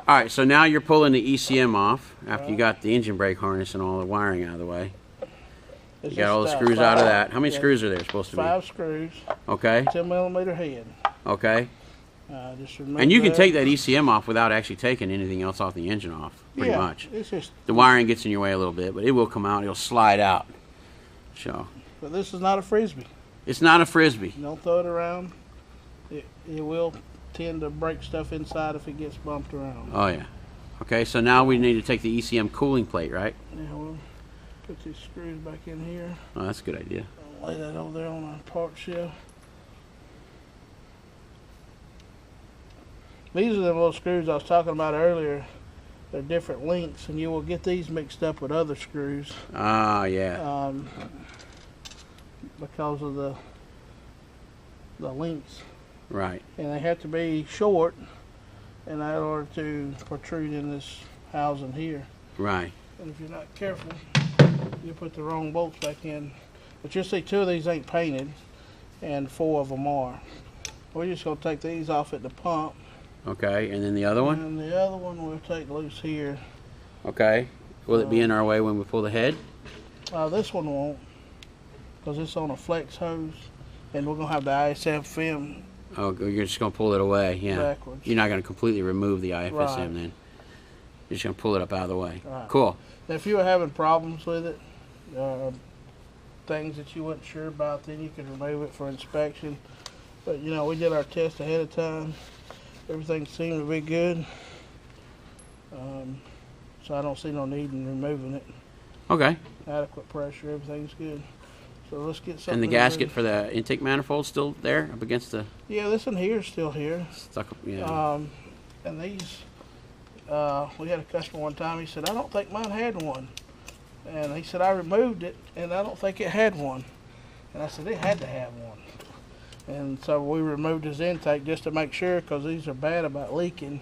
All right, so now you're pulling the ECM off after you got the engine brake harness and all the wiring out of the way. You got all the screws out of that. How many screws are there supposed to be? 5 screws. Okay. 10mm head. Okay. Just and you can take that ECM off without actually taking anything else off the engine off, pretty much. It's just, the wiring gets in your way a little bit, but it will come out. It'll slide out. So. But this is not a Frisbee. It's not a Frisbee. Don't throw it around. It will tend to break stuff inside if it gets bumped around. Oh, yeah. Okay, so now we need to take the ECM cooling plate, right? Yeah, we'll put these screws back in here. Oh, that's a good idea. I'll lay that over there on our part shelf. These are the little screws I was talking about earlier. They're different lengths, and you will get these mixed up with other screws. Ah, yeah. Because of the lengths. Right. And they have to be short in order to protrude in this housing here. Right. And if you're not careful, you put the wrong bolts back in. But you'll see 2 of these ain't painted, and 4 of them are. We're just going to take these off at the pump. Okay, and then the other one? And the other one we'll take loose here. Okay. Will it be in our way when we pull the head? This one won't, because it's on a flex hose, and we're going to have the ISF film. Oh, you're just going to pull it away, yeah. Backwards. You're not going to completely remove the IFSM Right. then. You're just going to pull it up out of the way. Right. Cool. Now, if you were having problems with it, things that you weren't sure about, then you could remove it for inspection. But, you know, we did our test ahead of time. Everything seemed to be good. So I don't see no need in removing it. Okay. Adequate pressure, everything's good. So let's get something. And the gasket for the intake manifold still there up against the... Yeah, this one here is still here. Stuck up, yeah. And these, we had a customer one time, he said, I don't think mine had one. And he said, I removed it, and I don't think it had one. And I said, it had to have one. And so we removed his intake just to make sure, because these are bad about leaking.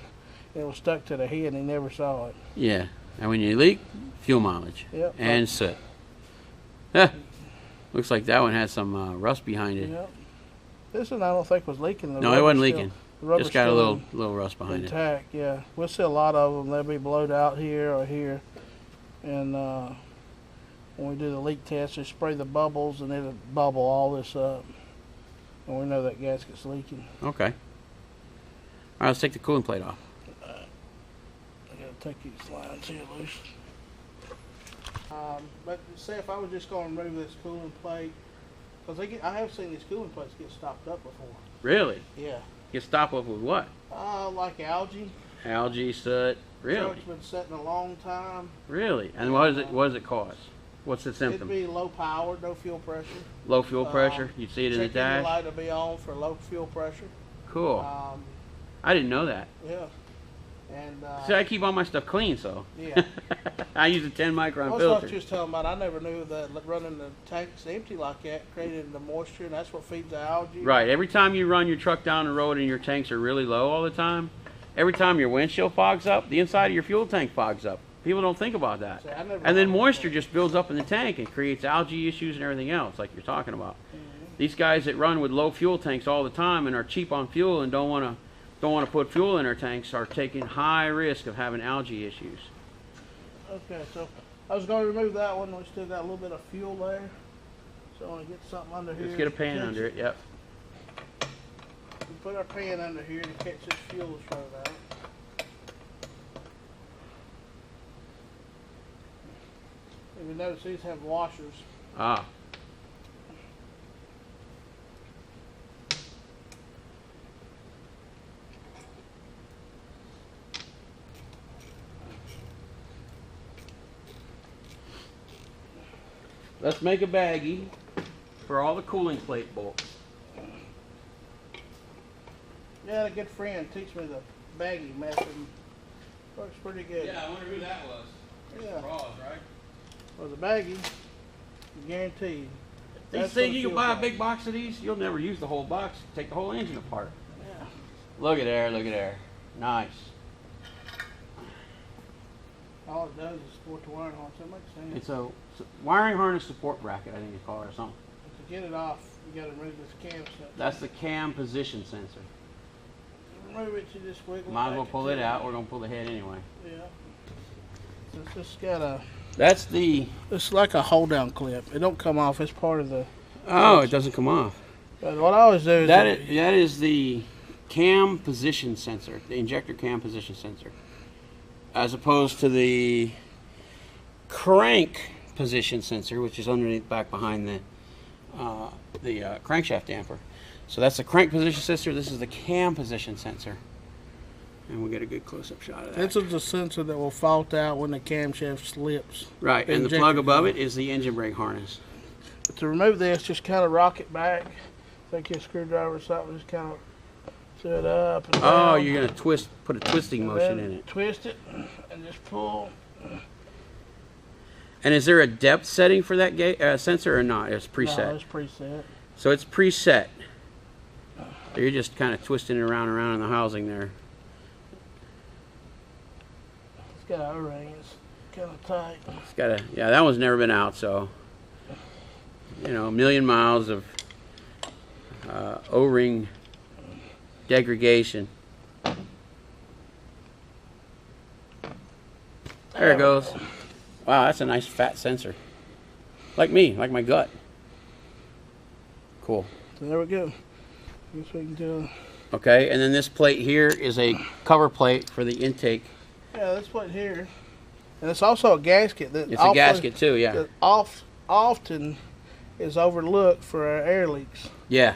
It was stuck to the head, and he never saw it. Yeah. And when you leak, fuel mileage. Yep. And soot. Huh. Looks like that one has some rust behind it. Yep. This one I don't think was leaking. No, it wasn't leaking. Just got a little rust behind intact, yeah. We'll see a lot of them. They'll be blowed out here or here. And when we do the leak test, we spray the bubbles, and it'll bubble all this up. And we know that gasket's leaking. it. Okay. All right, let's take the cooling plate off. I gotta take these lines here loose. But say if I was just going to remove this cooling plate, because I have seen these cooling plates get stopped up before. Really? Yeah. Get stopped up with what? Like algae. Algae, soot. Really? Truck's been sitting a long time. Really? And what does it cause? What's the symptom? It'd be low power, no fuel pressure. Low fuel pressure? You see it in the Check engine dash? light will be on for low fuel pressure. Cool. I didn't know that. Yeah. And See, I keep all my stuff clean, so. yeah. I use a 10 micron That's filter. what you was talking about. I never knew that running the tanks empty like that created the moisture, and that's what feeds the algae. Right. Every time you run your truck down the road and your tanks are really low all the time, every time your windshield fogs up, the inside of your fuel tank fogs up. People don't think about that. See, And then moisture just builds up in the tank and creates algae issues and everything else, like you're talking about. These guys that run with low fuel tanks all the time and are cheap on fuel and don't want to put fuel in their tanks are taking high risk of having algae issues. Okay, so I was going to remove that one. We still got a little bit of fuel there. So I want to get something under here. Let's get a pan under it, yep. We put our pan under here to catch this fuel that's running out. If you notice, these have washers. Ah. Let's make a baggie for all the cooling plate bolts. Yeah, a good friend teach me the baggie method. Works pretty good. Yeah, I wonder who that was. Yeah. Rawze, right? Well, the baggie, guaranteed. These things, you can buy a big box of these, you'll never use the whole box. Take the whole engine apart. Yeah. Look at there, look at there. Nice. All it does is support the wiring harness. That makes sense. It's a wiring harness support bracket, I think you call it, or something. To get it off, you got to remove this cam sensor. That's the cam position sensor. remove it, you just wiggle it. Might as well back pull into it out. We're gonna pull the head anyway. Yeah. So it's just got a. That's the. It's like a hold down clip. It don't come off. It's part of the. Oh, it doesn't come off. But what I always do is that is the cam position sensor, the injector cam position sensor, as opposed to the crank position sensor, which is underneath back behind the crankshaft damper. So that's the crank position sensor. This is the cam position sensor, and we'll get a good close-up shot of that. This is the sensor that will fault out when the camshaft slips. Right, and the plug above it is the engine brake harness. But to remove this, just kind of rock it back. Take your screwdriver or something, just kind of set it up and down. Oh, you're gonna put a twisting motion in it. Twist it and just pull. And is there a depth setting for that sensor or not? It's preset. No, it's preset. So it's preset. So you're just kind of twisting it around in the housing there. It's got an O-ring. It's kind of tight. It's got a, yeah, that one's never been out, so you know, a million miles of O-ring degradation. There it goes. Wow, that's a nice fat sensor. Like me, like my gut. Cool. So there we go. Guess we can do. Okay, and then this plate here is a cover plate for the intake. Yeah, this plate here, and it's also a gasket. That it's a gasket too, yeah. That often is overlooked for our air leaks. Yeah.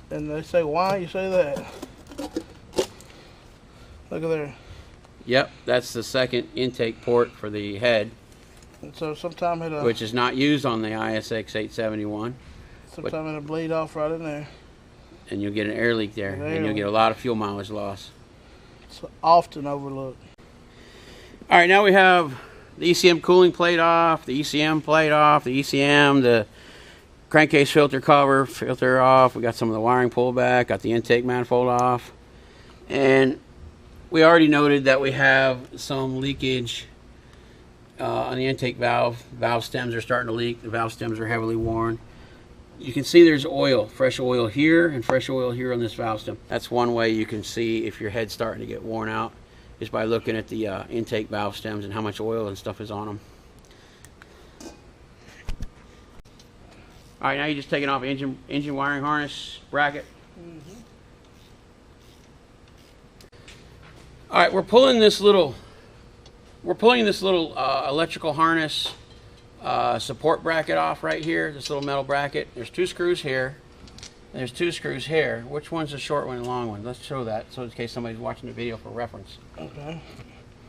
And they say, why you say that? Look at there. Yep, that's the second intake port for the head. And so sometime it'll... Which is not used on the ISX 871. Sometime it'll bleed off right in there. And you'll get an air leak there. And you'll get a lot of fuel mileage loss. It's often overlooked. All right, now we have the ECM cooling plate off, the ECM plate off, the ECM, the crankcase filter off. We got some of the wiring pulled back, got the intake manifold off. And we already noted that we have some leakage on the intake valve. Valve stems are starting to leak. The valve stems are heavily worn. You can see there's oil, fresh oil here and fresh oil here on this valve stem. That's one way you can see if your head's starting to get worn out, is by looking at the intake valve stems and how much oil and stuff is on them. All right, now you're just taking off engine wiring harness bracket. Mm-hmm. All right, we're pulling this little electrical harness support bracket off right here. This little metal bracket. There's two screws here. And there's two screws here. Which one's the short one and long one? Let's show that, so in case somebody's watching the video for reference. Okay.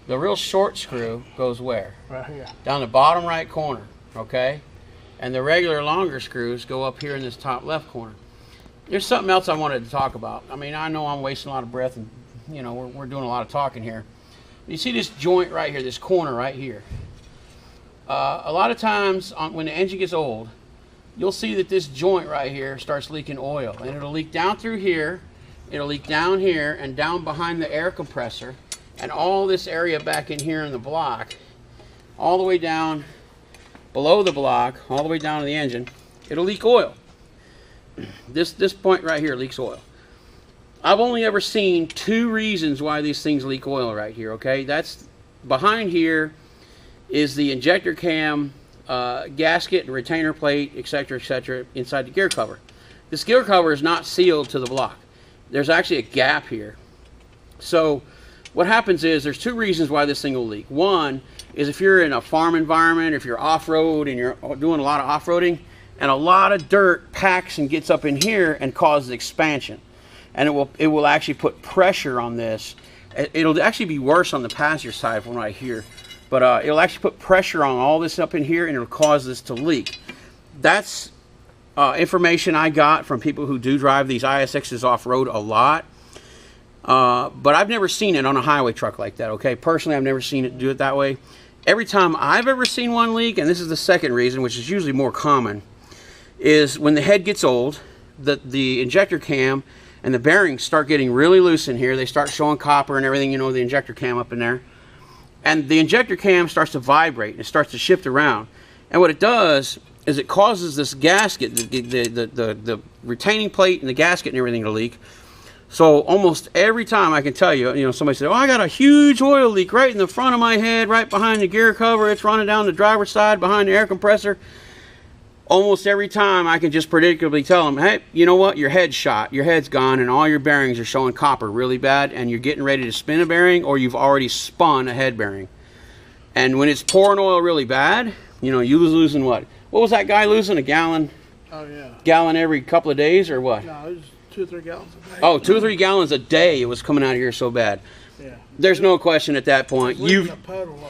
The real short screw goes where? Right here. Down the bottom right corner. Okay. And the regular longer screws go up here in this top left corner. There's something else I wanted to talk about. I mean, I know I'm wasting a lot of breath, and you know we're doing a lot of talking here. You see this joint right here, this corner right here. A lot of times when the engine gets old, you'll see that this joint right here starts leaking oil, and it'll leak down through here, it'll leak down here and down behind the air compressor, and all this area back in here in the block, all the way down below the block, all the way down to the engine. It'll leak oil. This point right here leaks oil. I've only ever seen two reasons why these things leak oil right here, okay? That's behind here is the injector cam gasket and retainer plate, etc., inside the gear cover. This gear cover is not sealed to the block. There's actually a gap here. So what happens is there's two reasons why this thing will leak. One is if you're in a farm environment, if you're off-road and you're doing a lot of off-roading, and a lot of dirt packs and gets up in here and causes expansion. And it will actually put pressure on this. It'll actually be worse on the passenger side from right here. But it'll actually put pressure on all this up in here, and it'll cause this to leak. That's information I got from people who do drive these ISXs off-road a lot. But I've never seen it on a highway truck like that, okay? Personally, I've never seen it do it that way. Every time I've ever seen one leak, and this is the second reason, which is usually more common, is when the head gets old, the injector cam and the bearings start getting really loose in here. They start showing copper and everything, you know, the injector cam up in there. And the injector cam starts to vibrate and it starts to shift around. And what it does is it causes this gasket, the retaining plate and the gasket and everything to leak. So almost every time I can tell you, you know, somebody said, oh, I got a huge oil leak right in the front of my head, right behind the gear cover. It's running down the driver's side behind the air compressor. Almost every time I can just predictably tell them, hey, you know what? Your head's shot. Your head's gone and all your bearings are showing copper really bad and you're getting ready to spin a bearing or you've already spun a head bearing. And when it's pouring oil really bad, you know, you was losing what? What was that guy losing? A gallon? Oh, yeah. Gallon every couple of days or what? No, it was 2 or 3 gallons a day. Oh, 2 or 3 gallons a day it was coming out of here so bad. Yeah. There's no question at that point. It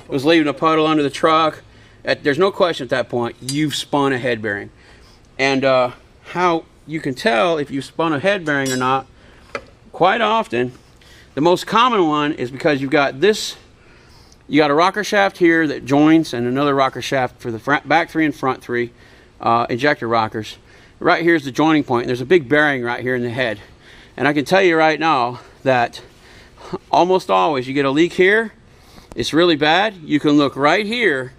was leaving a puddle under the truck. There's no question at that point. You've spun a head bearing. And how you can tell if you spun a head bearing or not, quite often, the most common one is because you've got this, you got a rocker shaft here that joins and another rocker shaft for the back 3 and front 3 injector rockers. Right here's the joining point. There's a big bearing right here in the head. And I can tell you right now that almost always you get a leak here, it's really bad. You can look right here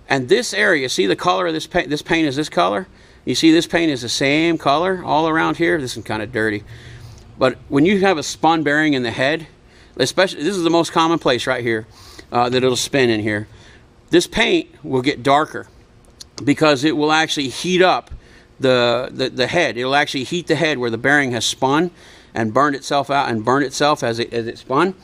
and this area, see the color of this paint? This paint is this color. You see this paint is the same color all around here. This is kind of dirty. But when you have a spun bearing in the head, especially, this is the most common place right here that it'll spin in here. This paint will get darker because it will actually heat up the head. It'll actually heat the head where the bearing has spun and burned itself out and burned itself as it spun.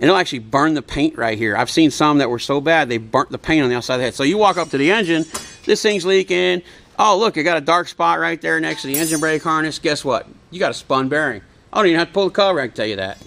And it'll actually burn the paint right here. I've seen some that were so bad they burnt the paint on the outside of the head. So you walk up to the engine, this thing's leaking. Oh, look, I got a dark spot right there next to the engine brake harness. Guess what? You got a spun bearing. I don't even have to pull the cover, I can tell you that.